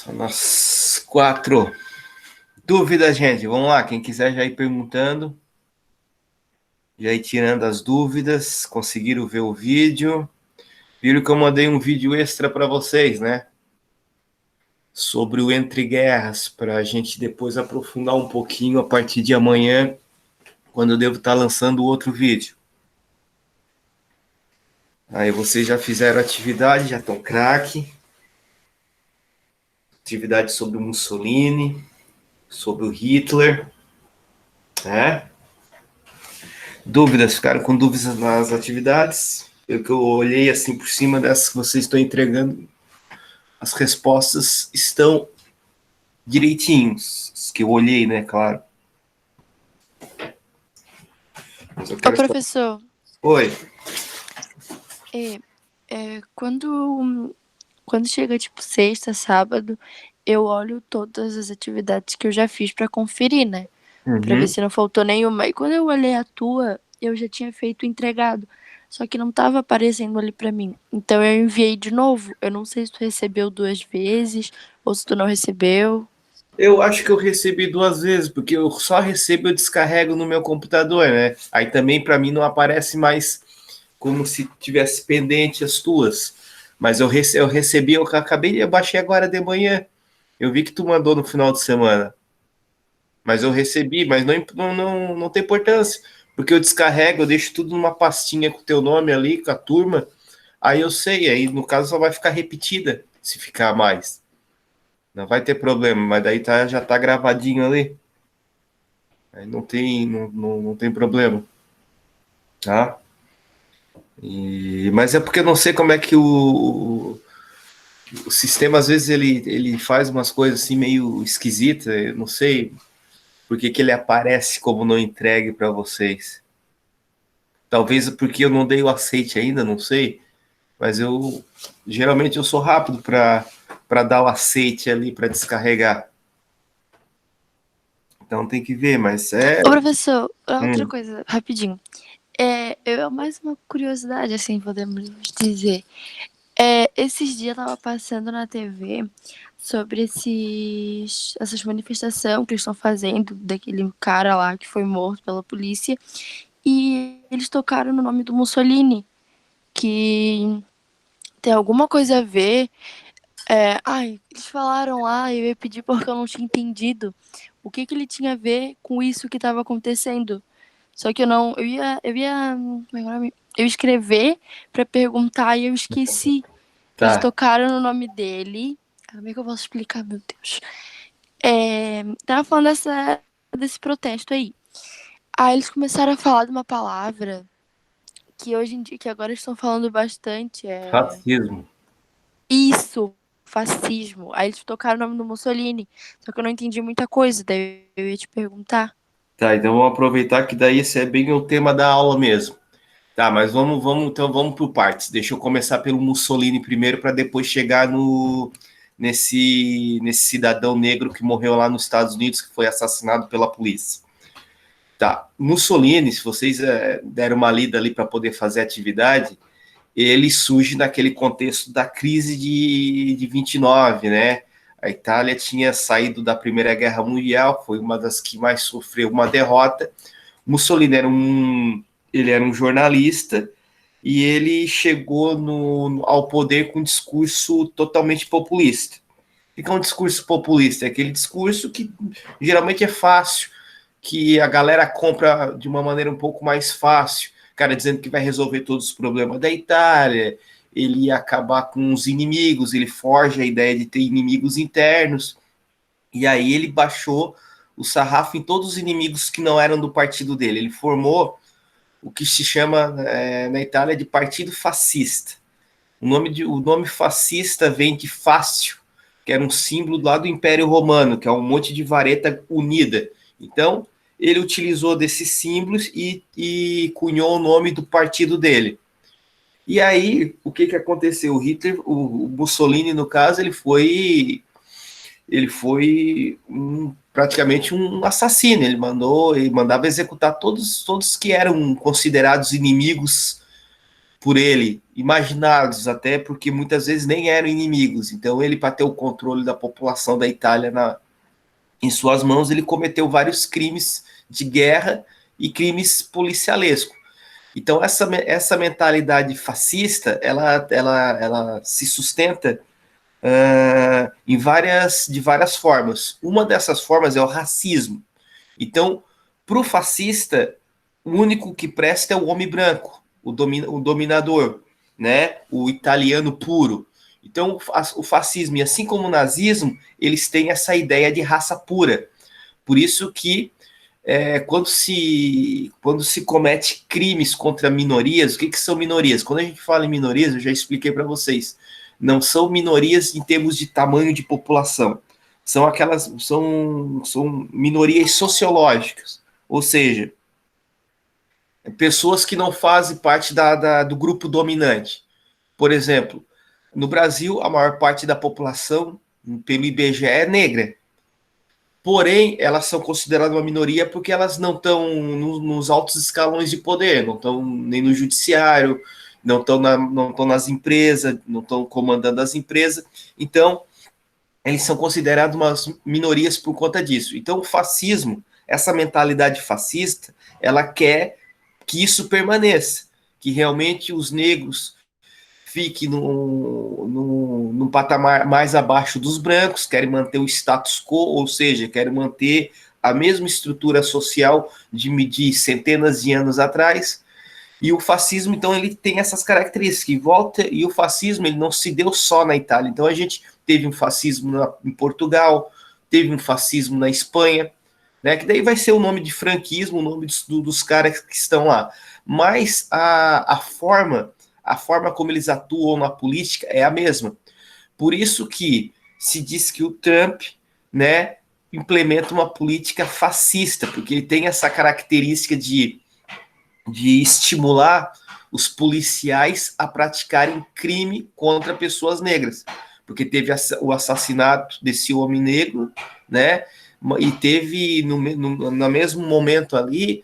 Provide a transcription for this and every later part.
São nós 4. Dúvidas, gente. Vamos lá. Quem quiser já ir perguntando. Já ir tirando as dúvidas. Conseguiram ver o vídeo. Viram que eu mandei um vídeo extra para vocês, né? Sobre o Entre Guerras. Para a gente depois aprofundar um pouquinho a partir de amanhã. Quando eu devo estar lançando outro vídeo. Aí vocês já fizeram atividade. Já estão craque. Atividade sobre o Mussolini. Sobre o Hitler. Né? Dúvidas, ficaram com dúvidas nas atividades? Eu que eu olhei assim por cima dessas que vocês estão entregando, as respostas estão direitinhos, as que eu olhei, né, claro. Ô, professor. Oi. Quando chega, tipo, sexta, sábado, eu olho todas as atividades que eu já fiz pra conferir, né? Pra ver se não faltou nenhuma. E quando eu olhei a tua, eu já tinha feito entregado. Só que não tava aparecendo ali pra mim. Então eu enviei de novo. Eu não sei se tu recebeu 2 vezes ou se tu não recebeu. Eu acho que eu recebi 2 vezes, porque eu só recebo e eu descarrego no meu computador, né? Aí também para mim não aparece mais como se tivesse pendente as tuas. Mas eu recebi, eu acabei, eu baixei agora de manhã. Eu vi que tu mandou no final de semana. Mas eu recebi, mas não tem importância, porque eu descarrego, eu deixo tudo numa pastinha com o teu nome ali, com a turma, aí eu sei, aí no caso só vai ficar repetida, se ficar mais. Não vai ter problema, mas daí já tá gravadinho ali. Aí não tem problema, tá? Mas é porque eu não sei como é que o sistema, às vezes, ele faz umas coisas assim meio esquisitas, eu não sei por que ele aparece como não entregue para vocês. Talvez porque eu não dei o aceite ainda, não sei. Mas geralmente eu sou rápido para dar o aceite ali para descarregar. Então tem que ver, mas Ô, professor, outra Hum, coisa, rapidinho. Eu mais uma curiosidade, assim, podemos dizer. Esses dias eu tava passando na TV sobre essas manifestações que eles estão fazendo daquele cara lá que foi morto pela polícia. E eles tocaram no nome do Mussolini, que tem alguma coisa a ver. Eles falaram lá, eu ia pedir porque eu não tinha entendido o que ele tinha a ver com isso que estava acontecendo. Só que eu não, como é que é o nome? Eu ia escrever pra perguntar e eu esqueci. Eles tá. tocaram no nome dele. Como é que eu posso explicar, meu Deus? Tava falando desse protesto aí. Aí eles começaram a falar de uma palavra que hoje em dia, que agora estão falando bastante, Racismo. isso, fascismo. Aí eles tocaram o nome do Mussolini. Só que eu não entendi muita coisa, daí eu ia te perguntar. Tá, então vamos aproveitar que daí esse é bem o tema da aula mesmo. Tá, mas então vamos por partes. Deixa eu começar pelo Mussolini primeiro para depois chegar no nesse cidadão negro que morreu lá nos Estados Unidos, que foi assassinado pela polícia. Tá, Mussolini, se vocês deram uma lida ali para poder fazer atividade, ele surge naquele contexto da crise de 29, né? A Itália tinha saído da Primeira Guerra Mundial, foi uma das que mais sofreu uma derrota. Mussolini ele era um jornalista e ele chegou ao poder com um discurso totalmente populista. O que é um discurso populista? É aquele discurso que geralmente é fácil, que a galera compra de uma maneira um pouco mais fácil. O cara dizendo que vai resolver todos os problemas da Itália, ele ia acabar com os inimigos, ele forja a ideia de ter inimigos internos, e aí ele baixou o sarrafo em todos os inimigos que não eram do partido dele. Ele formou o que se chama na Itália de partido fascista. O nome fascista vem de fácio, que era um símbolo lá do Império Romano, que é um monte de vareta unida. Então, ele utilizou desses símbolos e cunhou o nome do partido dele. E aí, o que aconteceu? O Hitler, o Mussolini, no caso, ele foi praticamente um assassino. Ele mandava executar todos que eram considerados inimigos por ele, imaginados até, porque muitas vezes nem eram inimigos. Então ele, para ter o controle da população da Itália em suas mãos, ele cometeu vários crimes de guerra e crimes policialescos. Então essa mentalidade fascista, ela se sustenta de várias formas. Uma dessas formas é o racismo. Então, para o fascista, o único que presta é o homem branco, o dominador, né? O italiano puro. Então, o fascismo, e assim como o nazismo, eles têm essa ideia de raça pura. Por isso que quando se comete crimes contra minorias, o que são minorias? Quando a gente fala em minorias, eu já expliquei para vocês, não são minorias em termos de tamanho de população, são minorias sociológicas, ou seja, pessoas que não fazem parte do grupo dominante. Por exemplo, no Brasil, a maior parte da população, pelo IBGE, é negra. Porém, elas são consideradas uma minoria porque elas não estão nos altos escalões de poder, não estão nem no judiciário, não estão nas empresas, não estão comandando as empresas. Então, eles são considerados umas minorias por conta disso. Então, o fascismo, essa mentalidade fascista, ela quer que isso permaneça, que realmente os negros fiquem num patamar mais abaixo dos brancos, querem manter o status quo, ou seja, querem manter a mesma estrutura social de centenas de anos atrás. E o fascismo, então, ele tem essas características. E o fascismo, ele não se deu só na Itália. Então, a gente teve um fascismo em Portugal, teve um fascismo na Espanha, né, que daí vai ser o nome de franquismo, o nome dos caras que estão lá. Mas a forma como eles atuam na política é a mesma. Por isso que se diz que o Trump, né, implementa uma política fascista, porque ele tem essa característica de estimular os policiais a praticarem crime contra pessoas negras. Porque teve o assassinato desse homem negro, né, e teve, no mesmo momento ali,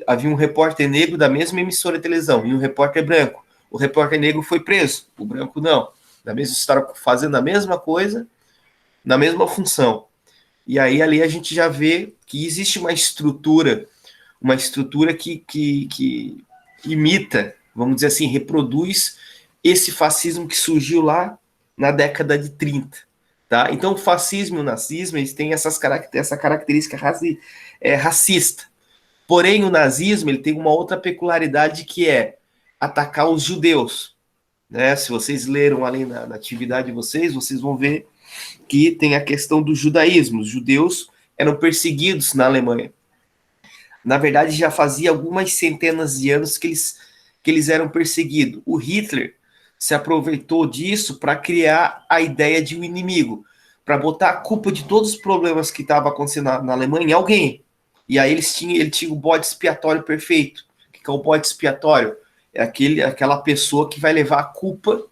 havia um repórter negro da mesma emissora de televisão, e um repórter branco. O repórter negro foi preso, o branco não. Da mesma história, fazendo a mesma coisa, na mesma função. E aí ali a gente já vê que existe uma estrutura que imita, vamos dizer assim, reproduz esse fascismo que surgiu lá na década de 30. Tá? Então o fascismo e o nazismo, eles têm essa característica racista. Porém, o nazismo, ele tem uma outra peculiaridade, que é atacar os judeus. Né? Se vocês leram ali na atividade de vocês vão ver que tem a questão do judaísmo. Os judeus eram perseguidos na Alemanha. Na verdade, já fazia algumas centenas de anos que eles eram perseguidos. O Hitler se aproveitou disso para criar a ideia de um inimigo, para botar a culpa de todos os problemas que estavam acontecendo na Alemanha em alguém. E aí ele tinha o bode expiatório perfeito. O que é o bode expiatório? É aquela pessoa que vai levar a culpa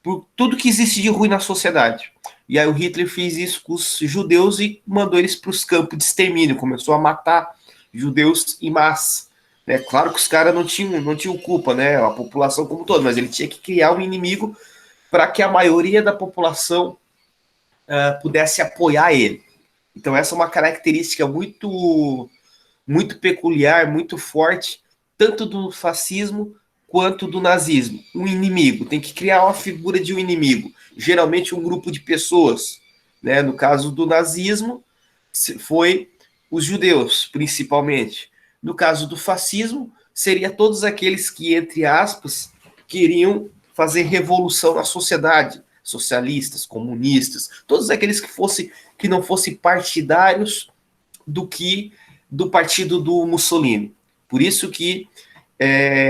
por tudo que existe de ruim na sociedade. E aí o Hitler fez isso com os judeus e mandou eles para os campos de extermínio, começou a matar judeus em massa. Né? Claro que os caras não tinham culpa, né? A população como todo, mas ele tinha que criar um inimigo para que a maioria da população pudesse apoiar ele. Então essa é uma característica muito, muito peculiar, muito forte, tanto do fascismo quanto do nazismo. Um inimigo, tem que criar uma figura de um inimigo, geralmente um grupo de pessoas. Né? No caso do nazismo, foi os judeus, principalmente. No caso do fascismo, seria todos aqueles que, entre aspas, queriam fazer revolução na sociedade, socialistas, comunistas, todos aqueles que não fossem partidários do partido do Mussolini. Por isso que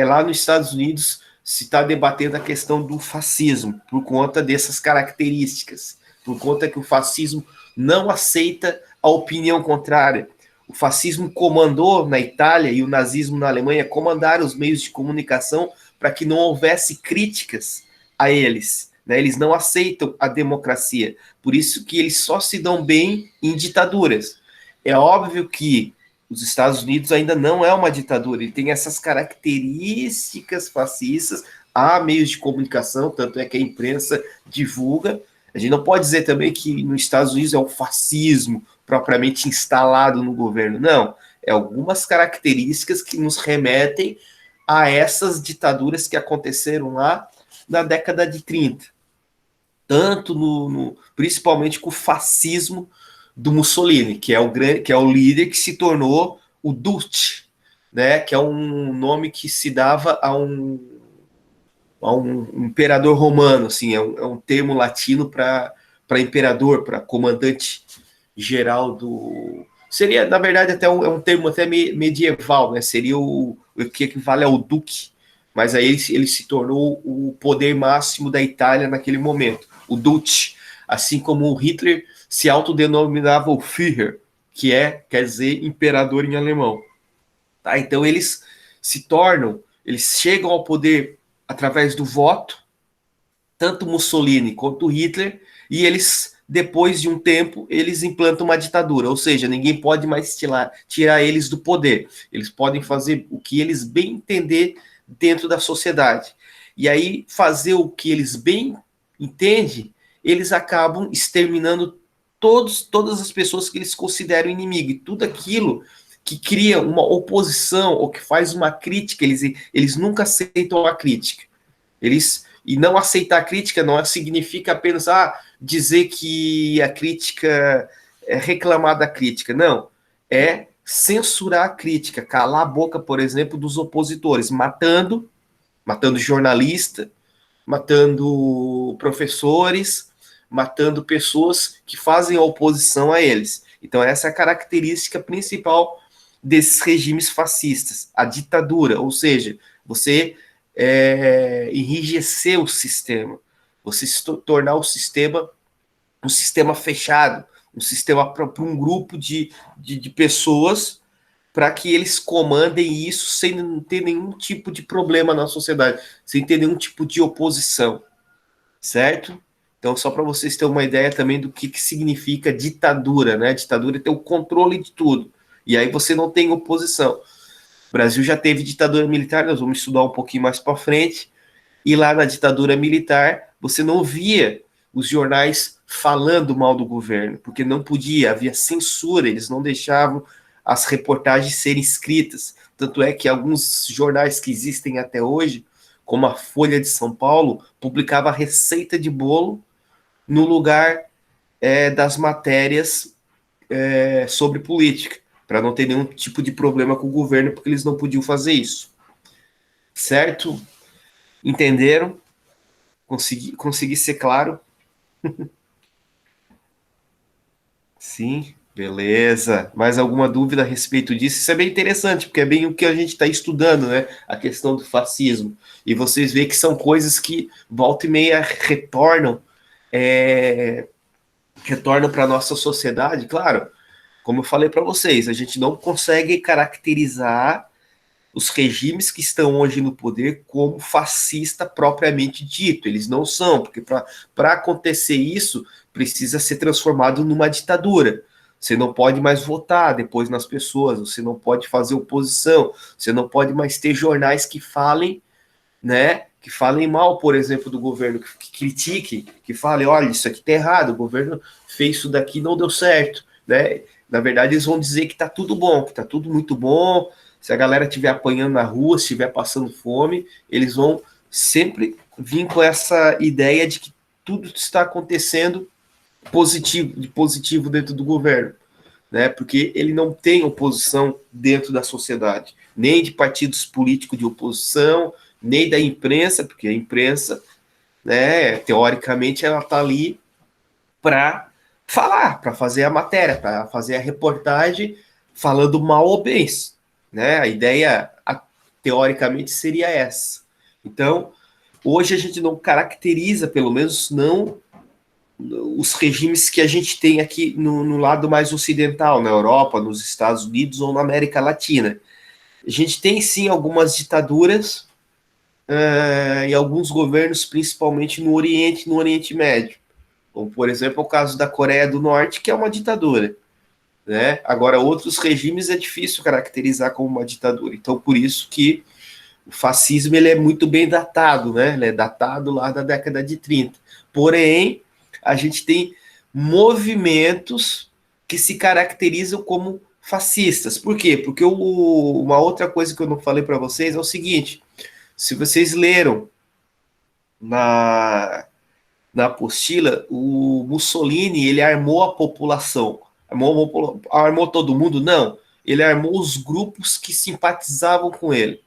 lá nos Estados Unidos se está debatendo a questão do fascismo, por conta dessas características, por conta que o fascismo não aceita a opinião contrária. O fascismo comandou na Itália e o nazismo na Alemanha comandaram os meios de comunicação para que não houvesse críticas a eles. Né? Eles não aceitam a democracia. Por isso que eles só se dão bem em ditaduras. É óbvio que os Estados Unidos ainda não é uma ditadura, ele tem essas características fascistas, há meios de comunicação, tanto é que a imprensa divulga. A gente não pode dizer também que nos Estados Unidos é o fascismo propriamente instalado no governo, não. É algumas características que nos remetem a essas ditaduras que aconteceram lá na década de 30. Tanto principalmente com o fascismo do Mussolini, que é o líder que se tornou o Duce, né, que é um nome que se dava a um imperador romano, assim, é um termo latino para imperador, para comandante geral do... Seria, na verdade, até é um termo até medieval, né? Seria o que equivale ao duque, mas aí ele se tornou o poder máximo da Itália naquele momento, o Duce, assim como o Hitler se autodenominava o Führer, que quer dizer imperador em alemão. Tá? Então eles chegam ao poder através do voto, tanto Mussolini quanto Hitler, e eles, depois de um tempo, eles implantam uma ditadura, ou seja, ninguém pode mais tirar eles do poder. Eles podem fazer o que eles bem entender dentro da sociedade. E aí, fazer o que eles bem entendem, eles acabam exterminando todas as pessoas que eles consideram inimigo, e tudo aquilo que cria uma oposição ou que faz uma crítica, eles nunca aceitam a crítica. E não aceitar a crítica não significa apenas dizer que a crítica é reclamar da crítica. Não, é censurar a crítica, calar a boca, por exemplo, dos opositores, matando jornalista, matando professores, matando pessoas que fazem oposição a eles. Então essa é a característica principal desses regimes fascistas, a ditadura, ou seja, você enrijecer o sistema, você tornar o sistema um sistema fechado, um sistema para um grupo de pessoas para que eles comandem isso sem ter nenhum tipo de problema na sociedade, sem ter nenhum tipo de oposição, certo? Então, só para vocês terem uma ideia também do que significa ditadura, né? Ditadura é ter o controle de tudo, e aí você não tem oposição. O Brasil já teve ditadura militar, nós vamos estudar um pouquinho mais para frente, e lá na ditadura militar, você não via os jornais falando mal do governo, porque não podia, havia censura, eles não deixavam as reportagens serem escritas. Tanto é que alguns jornais que existem até hoje, como a Folha de São Paulo, publicava receita de bolo no lugar das matérias sobre política, para não ter nenhum tipo de problema com o governo, porque eles não podiam fazer isso. Certo? Entenderam? Consegui ser claro? Sim, beleza. Mais alguma dúvida a respeito disso? Isso é bem interessante, porque é bem o que a gente está estudando, né? A questão do fascismo. E vocês veem que são coisas que volta e meia retornam para a nossa sociedade. Claro, como eu falei para vocês, a gente não consegue caracterizar os regimes que estão hoje no poder como fascista propriamente dito. Eles não são, porque para acontecer isso, precisa ser transformado numa ditadura. Você não pode mais votar depois nas pessoas, você não pode fazer oposição, você não pode mais ter jornais que falem, né? Que falem mal, por exemplo, do governo, que critiquem, que falem, olha, isso aqui tá errado, o governo fez isso daqui, não deu certo, né? Na verdade, eles vão dizer que tá tudo bom, que tá tudo muito bom. Se a galera estiver apanhando na rua, se estiver passando fome, eles vão sempre vir com essa ideia de que tudo está acontecendo positivo dentro do governo, né? Porque ele não tem oposição dentro da sociedade, nem de partidos políticos de oposição, nem da imprensa, porque a imprensa, né, teoricamente, ela está ali para falar, para fazer a matéria, para fazer a reportagem falando mal ou bem, né? A ideia, teoricamente, seria essa. Então, hoje a gente não caracteriza, pelo menos não os regimes que a gente tem aqui no lado mais ocidental, na Europa, nos Estados Unidos ou na América Latina. A gente tem, sim, algumas ditaduras e alguns governos, principalmente no Oriente Médio. Como, por exemplo, o caso da Coreia do Norte, que é uma ditadura. né? Agora, outros regimes é difícil caracterizar como uma ditadura. Então, por isso que o fascismo ele é muito bem datado, né? Ele é datado lá da década de 30. Porém, a gente tem movimentos que se caracterizam como fascistas. Por quê? Porque uma outra coisa que eu não falei para vocês é o seguinte: se vocês leram na apostila, o Mussolini ele armou a população. Armou todo mundo? Não. Ele armou os grupos que simpatizavam com ele.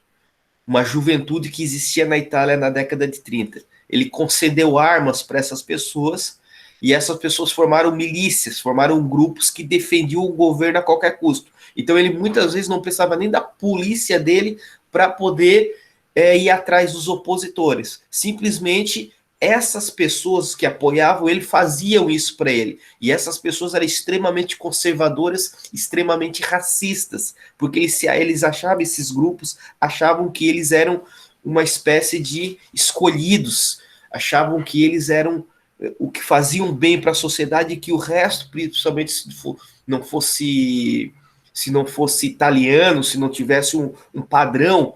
Uma juventude que existia na Itália na década de 30. Ele concedeu armas para essas pessoas e essas pessoas formaram milícias, formaram grupos que defendiam o governo a qualquer custo. Então ele muitas vezes não precisava nem da polícia dele para poder ir atrás dos opositores. Simplesmente essas pessoas que apoiavam ele faziam isso para ele. E essas pessoas eram extremamente conservadoras, extremamente racistas, porque eles achavam, esses grupos achavam que eles eram uma espécie de escolhidos, achavam que eles eram o que faziam bem para a sociedade e que o resto, principalmente se não fosse italiano, se não tivesse um padrão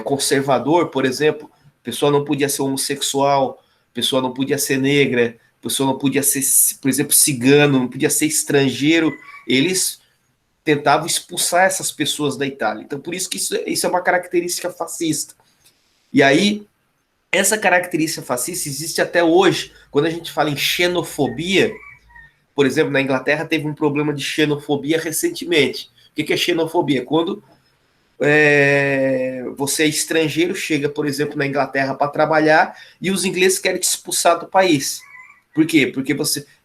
conservador, por exemplo, a pessoa não podia ser homossexual, a pessoa não podia ser negra, a pessoa não podia ser, por exemplo, cigano, não podia ser estrangeiro. Eles tentavam expulsar essas pessoas da Itália. Então, por isso que isso é uma característica fascista. E aí, essa característica fascista existe até hoje. Quando a gente fala em xenofobia, por exemplo, na Inglaterra teve um problema de xenofobia recentemente. O que é xenofobia? Quando você é estrangeiro, chega, por exemplo, na Inglaterra para trabalhar e os ingleses querem te expulsar do país. Por quê? Porque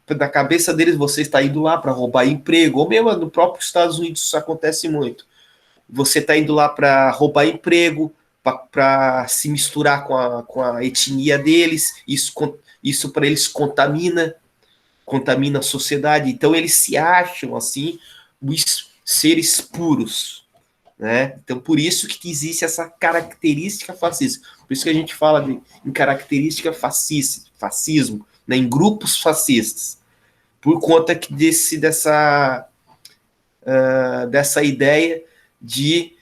na cabeça deles, você está indo lá para roubar emprego, ou mesmo no próprio Estados Unidos isso acontece muito. Você está indo lá para roubar emprego, para se misturar com a etnia deles, isso para eles contamina a sociedade. Então eles se acham assim, os seres puros. Né? Então, por isso que existe essa característica fascista. Por isso que a gente fala em característica fascismo, né? Em grupos fascistas. Por conta dessa ideia de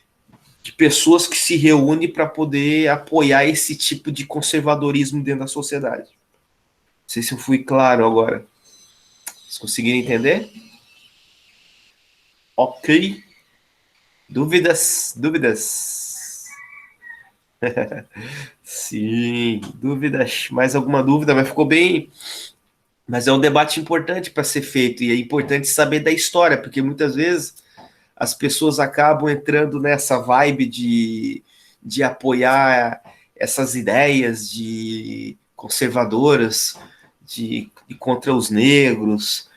pessoas que se reúnem para poder apoiar esse tipo de conservadorismo dentro da sociedade. Não sei se eu fui claro agora. Vocês conseguiram entender? Ok. Dúvidas? Sim, dúvidas. Mais alguma dúvida? Mas ficou bem. Mas é um debate importante para ser feito e é importante saber da história, porque muitas vezes as pessoas acabam entrando nessa vibe de apoiar essas ideias de conservadoras, de contra os negros,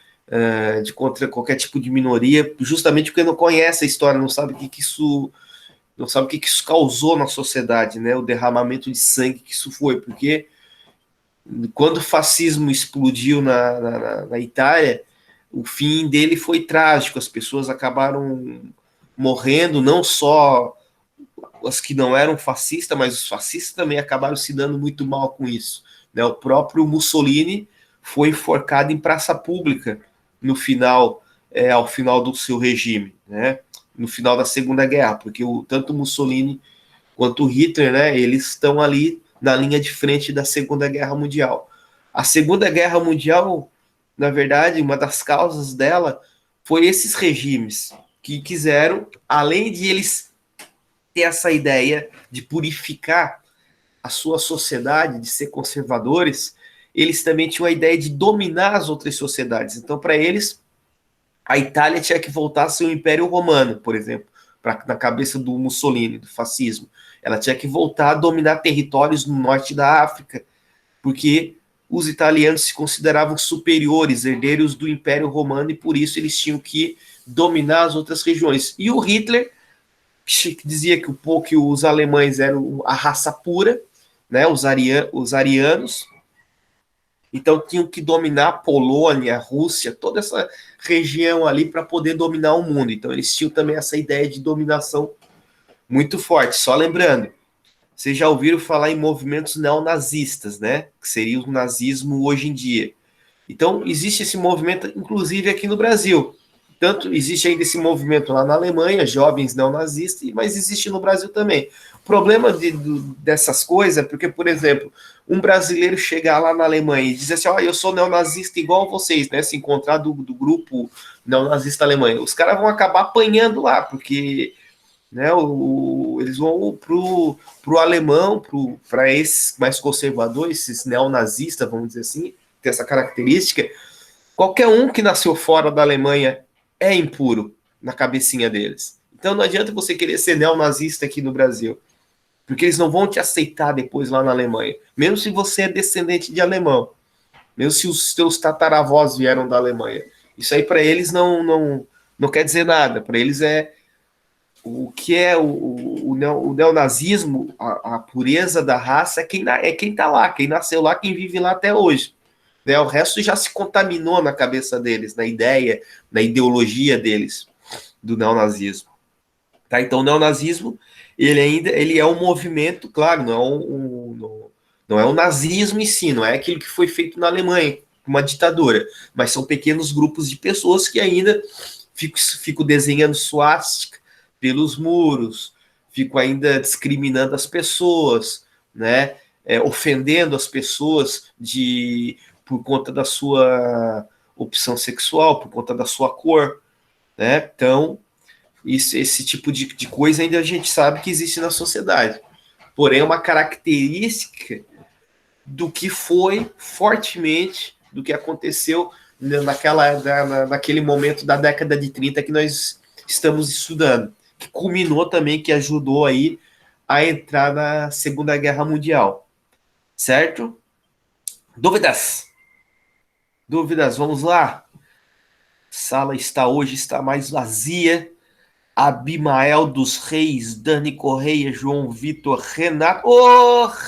de contra qualquer tipo de minoria, justamente porque não conhece a história, não sabe não sabe o que isso causou na sociedade, né? O derramamento de sangue que isso foi, porque quando o fascismo explodiu na Itália, o fim dele foi trágico, as pessoas acabaram morrendo, não só as que não eram fascistas, mas os fascistas também acabaram se dando muito mal com isso. Né? O próprio Mussolini foi enforcado em praça pública no final, ao final do seu regime, né? No final da Segunda Guerra, porque tanto Mussolini quanto Hitler, né, eles estão ali na linha de frente da Segunda Guerra Mundial. A Segunda Guerra Mundial, na verdade, uma das causas dela foi esses regimes que quiseram, além de eles ter essa ideia de purificar a sua sociedade, de ser conservadores, eles também tinham a ideia de dominar as outras sociedades. Então, para eles, a Itália tinha que voltar a ser o Império Romano, por exemplo, na cabeça do Mussolini, do fascismo. Ela tinha que voltar a dominar territórios no norte da África, porque os italianos se consideravam superiores, herdeiros do Império Romano, e por isso eles tinham que dominar as outras regiões. E o Hitler dizia que os alemães eram a raça pura, né, os arianos, então tinham que dominar a Polônia, a Rússia, toda essa região ali para poder dominar o mundo. Então eles tinham também essa ideia de dominação muito forte. Só lembrando, vocês já ouviram falar em movimentos neonazistas, né? Que seria o nazismo hoje em dia. Então existe esse movimento, inclusive aqui no Brasil. tanto existe ainda esse movimento lá na Alemanha, jovens neonazistas, mas existe no Brasil também. O problema dessas coisas é porque, por exemplo, um brasileiro chegar lá na Alemanha e dizer assim, eu sou neonazista igual vocês, né? Se encontrar do grupo neonazista Alemanha. Os caras vão acabar apanhando lá, porque né, eles vão pro alemão, para esses mais conservadores, esses neonazistas, vamos dizer assim, tem essa característica. Qualquer um que nasceu fora da Alemanha é impuro na cabecinha deles. Então não adianta você querer ser neonazista aqui no Brasil, porque eles não vão te aceitar depois lá na Alemanha, mesmo se você é descendente de alemão, mesmo se os teus tataravós vieram da Alemanha. Isso aí para eles não quer dizer nada. Para eles é o que é o neonazismo, a pureza da raça, é quem tá lá, quem nasceu lá, quem vive lá até hoje. Né? O resto já se contaminou na cabeça deles, na ideia, na ideologia deles, do neonazismo. Tá? Então, o neonazismo, ele é um movimento, claro, não é o nazismo em si, não é aquilo que foi feito na Alemanha, uma ditadura, mas são pequenos grupos de pessoas que ainda ficam desenhando suástica pelos muros, ficam ainda discriminando as pessoas, né? Ofendendo as pessoas por conta da sua opção sexual, por conta da sua cor, né? Então, esse tipo de coisa ainda a gente sabe que existe na sociedade. Porém, é uma característica do que foi fortemente, do que aconteceu naquele momento da década de 30 que nós estamos estudando, que culminou também, que ajudou aí a entrar na Segunda Guerra Mundial. Certo? Dúvidas? Dúvidas, vamos lá. A sala hoje está mais vazia. Abimael dos Reis, Dani Correia, João Vitor, Renato.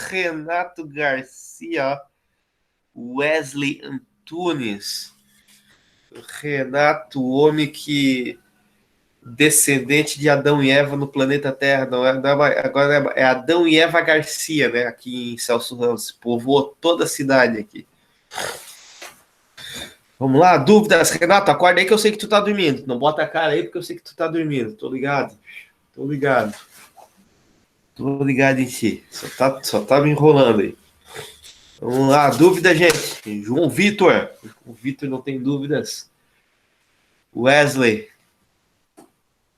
Renato Garcia, Wesley Antunes. Renato, homem que descendente de Adão e Eva no planeta Terra. Agora é Adão e Eva Garcia, né? Aqui em Celso Ramos. Povoou toda a cidade aqui. Vamos lá, dúvidas, Renato, acorda aí que eu sei que tu tá dormindo. Não bota a cara aí porque eu sei que tu tá dormindo. Tô ligado. Tô ligado em ti. Só tá me enrolando aí. Vamos lá, dúvida, gente. João Vitor. O Vitor não tem dúvidas. Wesley.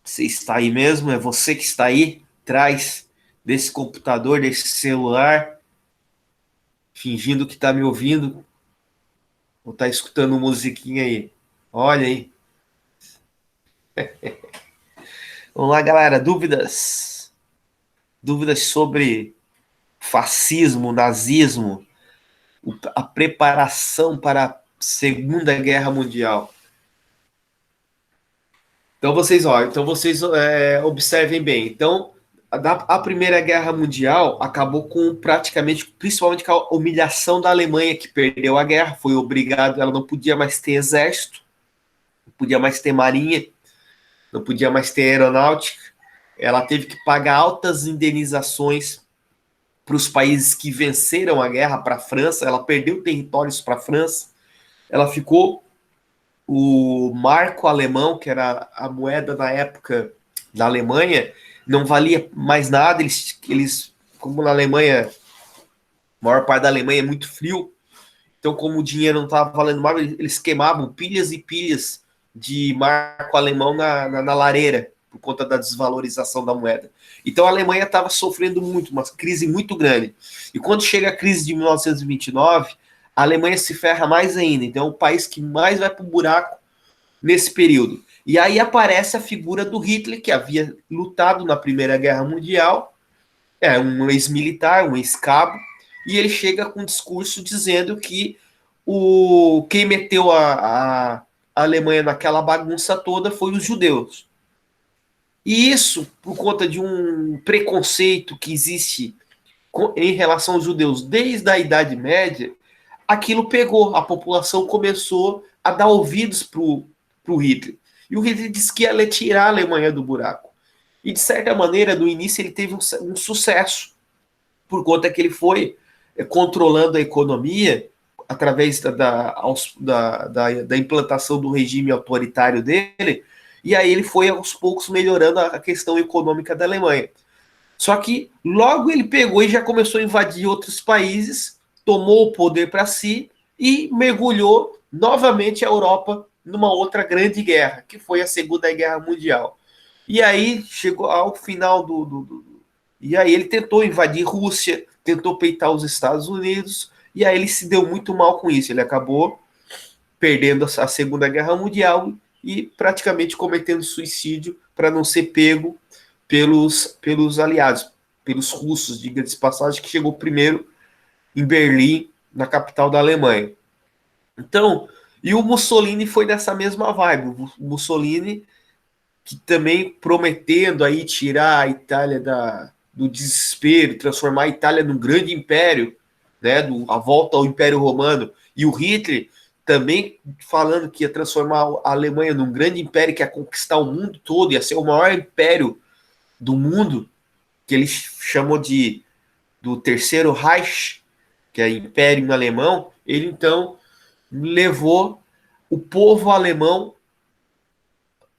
Você está aí mesmo? É você que está aí? Atrás desse computador, desse celular, fingindo que tá me ouvindo. Ou tá escutando musiquinha aí? Olha aí. Vamos lá, galera. Dúvidas? Dúvidas sobre fascismo, nazismo, a preparação para a Segunda Guerra Mundial. Então vocês observem bem. Então, a Primeira Guerra Mundial acabou com praticamente, principalmente com a humilhação da Alemanha, que perdeu a guerra, foi obrigado, ela não podia mais ter exército, não podia mais ter marinha, não podia mais ter aeronáutica, ela teve que pagar altas indenizações para os países que venceram a guerra, para a França, ela perdeu territórios para a França, ela ficou o marco alemão, que era a moeda na época da Alemanha, não valia mais nada, eles como na Alemanha, a maior parte da Alemanha é muito frio, então como o dinheiro não estava valendo mais, eles queimavam pilhas e pilhas de marco alemão na lareira, por conta da desvalorização da moeda. Então a Alemanha estava sofrendo muito, uma crise muito grande. E quando chega a crise de 1929, a Alemanha se ferra mais ainda. Então é o país que mais vai para o buraco nesse período. E aí aparece a figura do Hitler, que havia lutado na Primeira Guerra Mundial, um ex-militar, um ex-cabo, e ele chega com um discurso dizendo que quem meteu a Alemanha naquela bagunça toda foi os judeus. E isso, por conta de um preconceito que existe em relação aos judeus desde a Idade Média, aquilo pegou, a população começou a dar ouvidos para o Hitler. E o Hitler disse que ia tirar a Alemanha do buraco. E, de certa maneira, no início ele teve um sucesso, por conta que ele foi controlando a economia através da implantação do regime autoritário dele, e aí ele foi aos poucos melhorando a questão econômica da Alemanha. Só que logo ele pegou e já começou a invadir outros países, tomou o poder para si e mergulhou novamente a Europa numa outra grande guerra, que foi a Segunda Guerra Mundial. E aí chegou ao final e aí ele tentou invadir Rússia, tentou peitar os Estados Unidos, e aí ele se deu muito mal com isso. Ele acabou perdendo a Segunda Guerra Mundial e praticamente cometendo suicídio para não ser pego pelos aliados, pelos russos, diga de passagem, que chegou primeiro em Berlim, na capital da Alemanha. Então, e o Mussolini foi dessa mesma vibe. O Mussolini, que também prometendo aí tirar a Itália do desespero, transformar a Itália num grande império, né, a volta ao Império Romano, e o Hitler também falando que ia transformar a Alemanha num grande império que ia conquistar o mundo todo, ia ser o maior império do mundo, que ele chamou do Terceiro Reich, que é Império em alemão. Ele então levou o povo alemão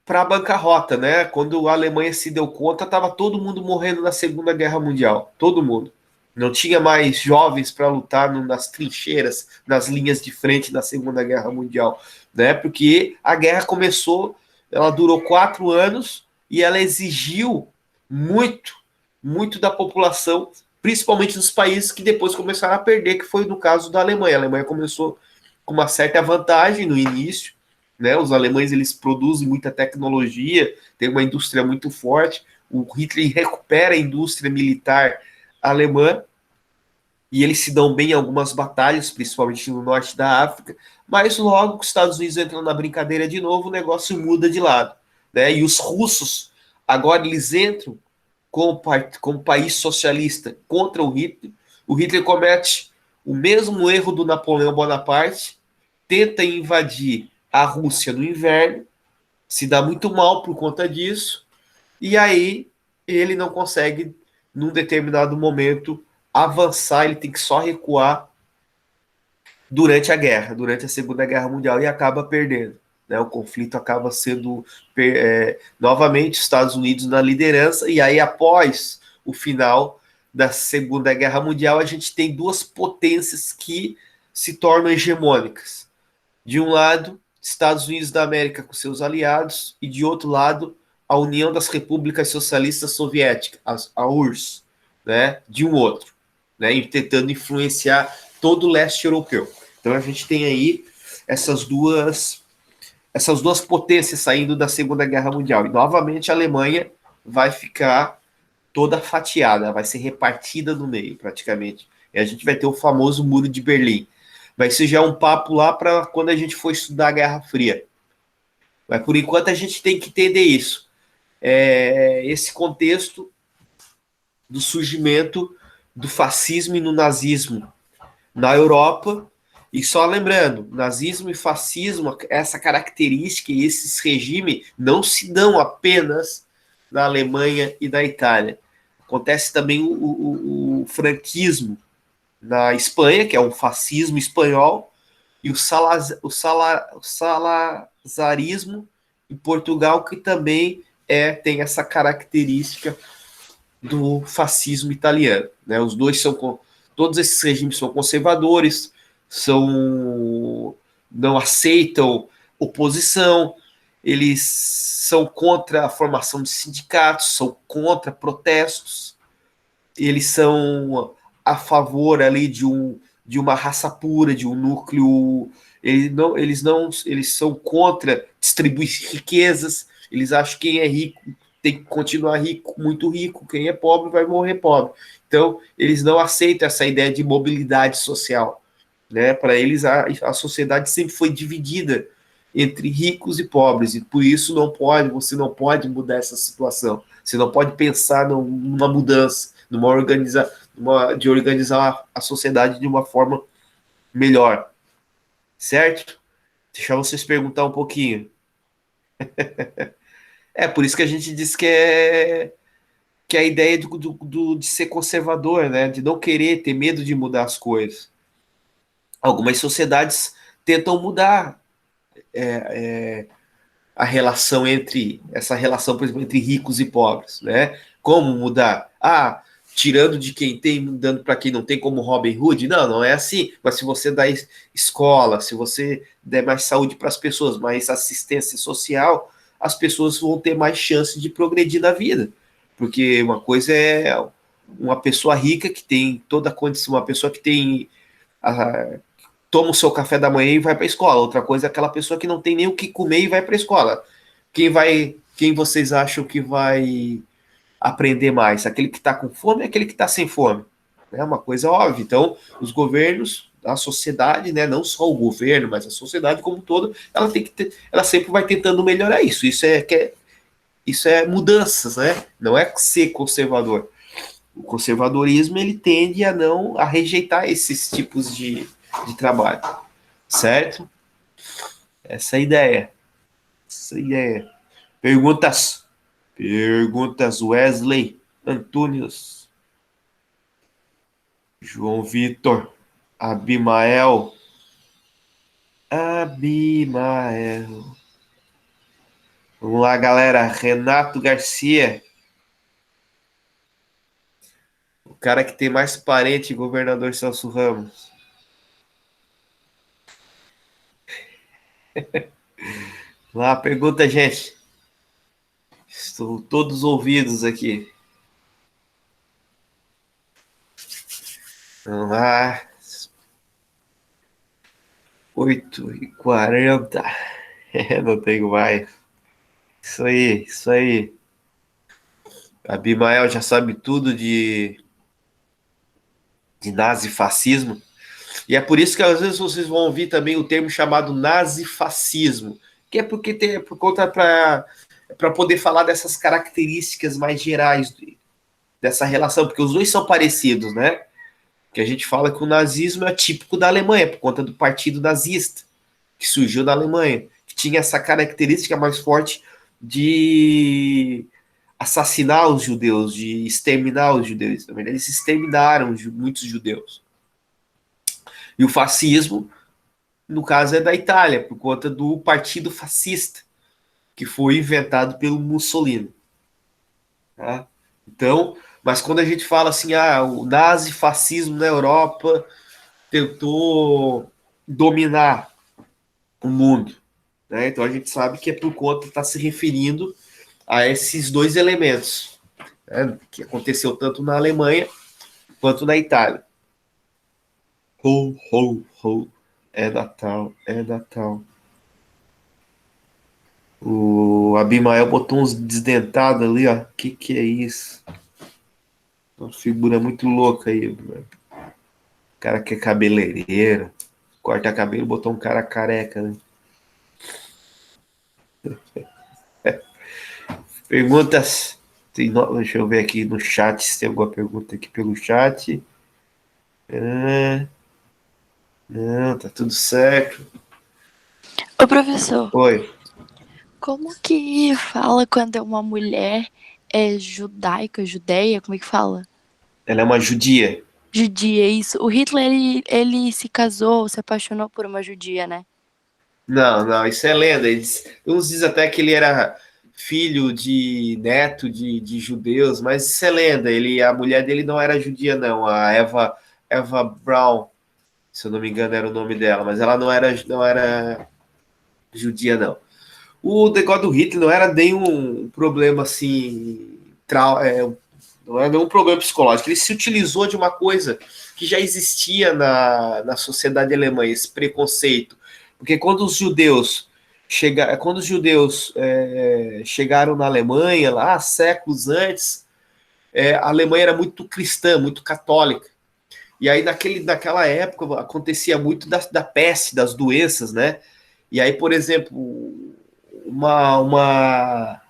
para a bancarrota, né? Quando a Alemanha se deu conta, estava todo mundo morrendo na Segunda Guerra Mundial, todo mundo. Não tinha mais jovens para lutar nas trincheiras, nas linhas de frente na Segunda Guerra Mundial, né? Porque a guerra começou, ela durou 4 anos e ela exigiu muito, muito da população, principalmente dos países que depois começaram a perder, que foi no caso da Alemanha. A Alemanha começou com uma certa vantagem no início, né? Os alemães eles produzem muita tecnologia, tem uma indústria muito forte. O Hitler recupera a indústria militar alemã e eles se dão bem em algumas batalhas, principalmente no norte da África, mas logo que os Estados Unidos entram na brincadeira de novo, o negócio muda de lado, né? E os russos agora eles entram como país socialista contra o Hitler. O Hitler comete o mesmo erro do Napoleão Bonaparte, tenta invadir a Rússia no inverno, se dá muito mal por conta disso, e aí ele não consegue, num determinado momento, avançar, ele tem que só recuar durante a guerra, durante a Segunda Guerra Mundial, e acaba perdendo. Né? O conflito acaba sendo novamente Estados Unidos na liderança, e aí após o final da Segunda Guerra Mundial, a gente tem duas potências que se tornam hegemônicas. De um lado, Estados Unidos da América com seus aliados, e de outro lado, a União das Repúblicas Socialistas Soviéticas, a URSS, né, de um outro, né, tentando influenciar todo o leste europeu. Então a gente tem aí essas duas potências saindo da Segunda Guerra Mundial. E novamente a Alemanha vai ficar toda fatiada, vai ser repartida no meio, praticamente. E a gente vai ter o famoso Muro de Berlim. Vai ser já um papo lá para quando a gente for estudar a Guerra Fria. Mas por enquanto a gente tem que entender isso. Esse contexto do surgimento do fascismo e do nazismo na Europa. E só lembrando, nazismo e fascismo, essa característica e esses regimes não se dão apenas na Alemanha e na Itália. Acontece também o franquismo na Espanha, que é um fascismo espanhol, e o salazarismo em Portugal, que também tem essa característica do fascismo italiano. Né? Os dois todos esses regimes são conservadores, não aceitam oposição, eles são contra a formação de sindicatos, são contra protestos, eles são a favor ali de uma raça pura, de um núcleo. Eles são contra distribuir riquezas. Eles acham que quem é rico tem que continuar rico, muito rico. Quem é pobre vai morrer pobre. Então, eles não aceitam essa ideia de mobilidade social. Né? Para eles, a sociedade sempre foi dividida entre ricos e pobres, e por isso você não pode mudar essa situação. Você não pode pensar numa mudança, de organizar a sociedade de uma forma melhor. Certo? Deixa vocês perguntar um pouquinho. Por isso que a gente diz que é a ideia de ser conservador, né? De não querer, ter medo de mudar as coisas. algumas sociedades tentam mudar a relação essa relação, por exemplo, entre ricos e pobres, né? Como mudar? Tirando de quem tem, dando para quem não tem, como Robin Hood? Não, não é assim. Mas se você dá escola, se você der mais saúde para as pessoas, mais assistência social, as pessoas vão ter mais chance de progredir na vida. Porque uma coisa é uma pessoa rica que tem toda a condição, uma pessoa que tem toma o seu café da manhã e vai para a escola. Outra coisa é aquela pessoa que não tem nem o que comer e vai para a escola. Quem vocês acham que vai aprender mais? Aquele que está com fome ou aquele que está sem fome? É uma coisa óbvia. Então, os governos, a sociedade, né, não só o governo, mas a sociedade como um todo, ela sempre vai tentando melhorar isso. Isso é mudanças, né? Não é ser conservador. O conservadorismo ele tende a rejeitar esses tipos de trabalho, certo? Essa é a ideia. Essa é a ideia. Perguntas? Perguntas, Wesley Antônios, João Vitor, Abimael. Vamos lá, galera. Renato Garcia. O cara que tem mais parente, governador Celso Ramos. Lá, pergunta, gente. Estou todos ouvidos aqui. Vamos lá. 8h40. Não tenho mais. Isso aí, isso aí. Abimael já sabe tudo de nazifascismo. E é por isso que às vezes vocês vão ouvir também o termo chamado nazifascismo, que é porque tem por conta para poder falar dessas características mais gerais dessa relação, porque os dois são parecidos, né? Que a gente fala que o nazismo é típico da Alemanha, por conta do partido nazista, que surgiu na Alemanha, que tinha essa característica mais forte de assassinar os judeus, de exterminar os judeus. Na verdade, eles exterminaram muitos judeus. E o fascismo, no caso, é da Itália, por conta do partido fascista, que foi inventado pelo Mussolini. Tá? Então, mas quando a gente fala assim, o nazifascismo na Europa tentou dominar o mundo, né? Então a gente sabe que é por conta, está se referindo a esses dois elementos, né? Que aconteceu tanto na Alemanha quanto na Itália. Ho, ho, ho. É Natal, é Natal. O Abimael botou uns desdentados ali, ó. Que é isso? Uma figura muito louca aí. O cara que é cabeleireiro, corta cabelo, botou um cara careca, né? Perguntas? Deixa eu ver aqui no chat se tem alguma pergunta aqui pelo chat. Não, tá tudo certo. Ô, professor, Oi. como que fala quando é uma mulher judaica, judeia? Como é que fala? Ela é uma judia. Judia, isso. O Hitler, ele se casou, se apaixonou por uma judia, né? Não, não, isso é lenda. Uns dizem até que ele era filho de neto de judeus, mas isso é lenda. A mulher dele não era judia, não. A Eva Braun, se eu não me engano, era o nome dela, mas ela não era judia, não. O negócio do Hitler não era nenhum problema assim, não era nenhum problema psicológico. Ele se utilizou de uma coisa que já existia na sociedade alemã, esse preconceito. Porque quando os judeus chegaram na Alemanha, lá séculos antes, a Alemanha era muito cristã, muito católica. E aí, naquela época, acontecia muito da peste, das doenças, né? E aí, por exemplo, uma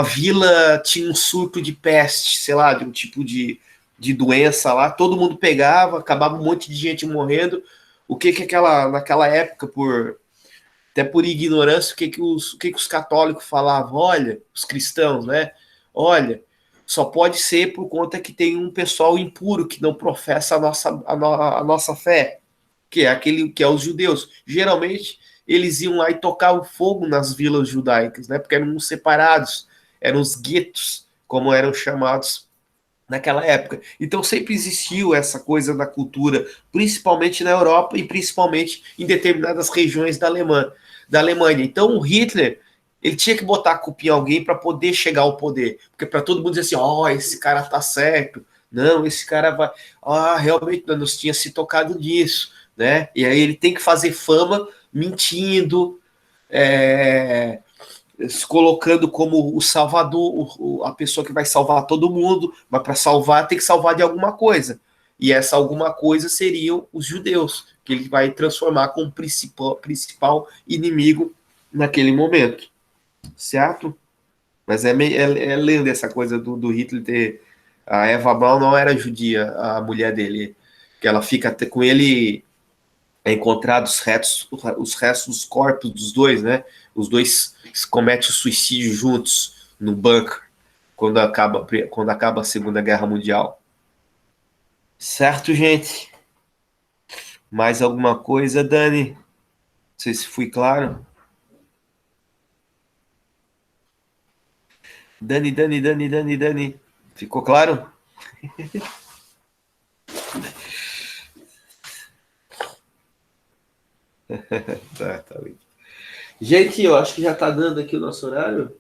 vila tinha um surto de peste, sei lá, de um tipo de doença lá, todo mundo pegava, acabava um monte de gente morrendo. O que naquela época, até por ignorância, o que os católicos falavam? Olha, os cristãos, né? Olha, só pode ser por conta que tem um pessoal impuro que não professa a nossa fé. que é aquele que é os judeus. Geralmente eles iam lá e tocavam fogo nas vilas judaicas, né? Porque eram separados, eram os guetos, como eram chamados naquela época. Então sempre existiu essa coisa da cultura, principalmente na Europa e principalmente em determinadas regiões da Alemanha. Então o Hitler, ele tinha que botar a culpa em alguém para poder chegar ao poder, porque para todo mundo dizer assim, ó, oh, esse cara tá certo, não, esse cara vai, realmente não nos tinha se tocado nisso, né? E aí ele tem que fazer fama mentindo, é, se colocando como o salvador, a pessoa que vai salvar todo mundo, mas para salvar tem que salvar de alguma coisa. E essa alguma coisa seriam os judeus, que ele vai transformar como principal inimigo naquele momento, certo? Mas é lenda essa coisa do Hitler ter. A Eva Braun não era judia, a mulher dele, que ela fica com ele. É encontrado os restos dos corpos dos dois, né? Os dois cometem o suicídio juntos no bunker quando acaba a Segunda Guerra Mundial. Certo, gente? Mais alguma coisa, Dani? Não sei se fui claro. Dani. Ficou claro? Tá bem. Gente, eu acho que já tá dando aqui o nosso horário.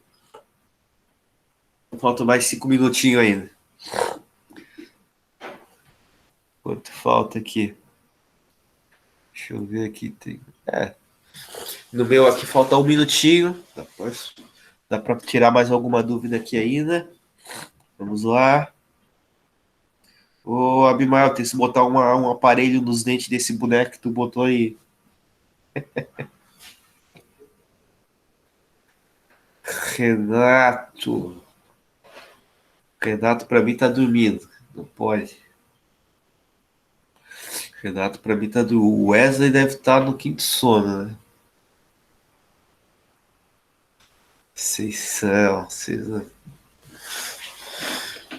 Falta mais 5 minutinhos ainda. Quanto falta aqui? Deixa eu ver aqui. No meu aqui falta 1 minutinho. Dá para tirar mais alguma dúvida aqui ainda? Vamos lá. Ô, Abimael, tem que botar um aparelho nos dentes desse boneco que tu botou aí. Renato. Renato, pra mim, tá dormindo. Não pode. Renato, pra mim, tá dormindo. O Wesley deve estar no quinto sono, né? Vocês são.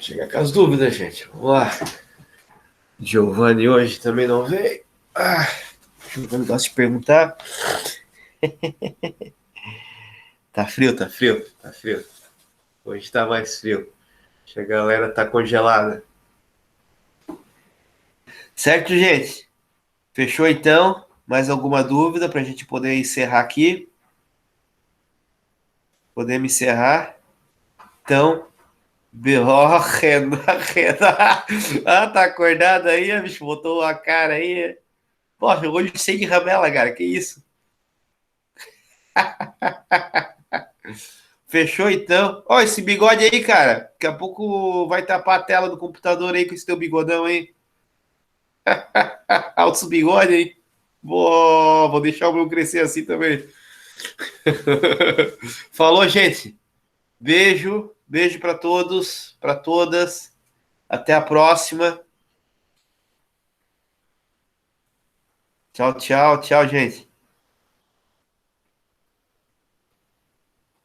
Chega com as dúvidas, gente. Vamos lá. Giovanni hoje também não veio. Giovanni gosta de perguntar. Tá frio. Hoje tá mais frio. A galera tá congelada. Certo, gente? Fechou então? Mais alguma dúvida para a gente poder encerrar aqui? Podemos encerrar? Então, Renan. Tá acordado aí, bicho? Botou a cara aí. Poxa, hoje sem de ramela, cara. Que isso? Fechou então? Ó, esse bigode aí, cara. Daqui a pouco vai tapar a tela do computador aí com esse teu bigodão aí. Altos bigode aí. Vou deixar o meu crescer assim também. Falou, gente. Beijo para todos, para todas. Até a próxima. Tchau, gente.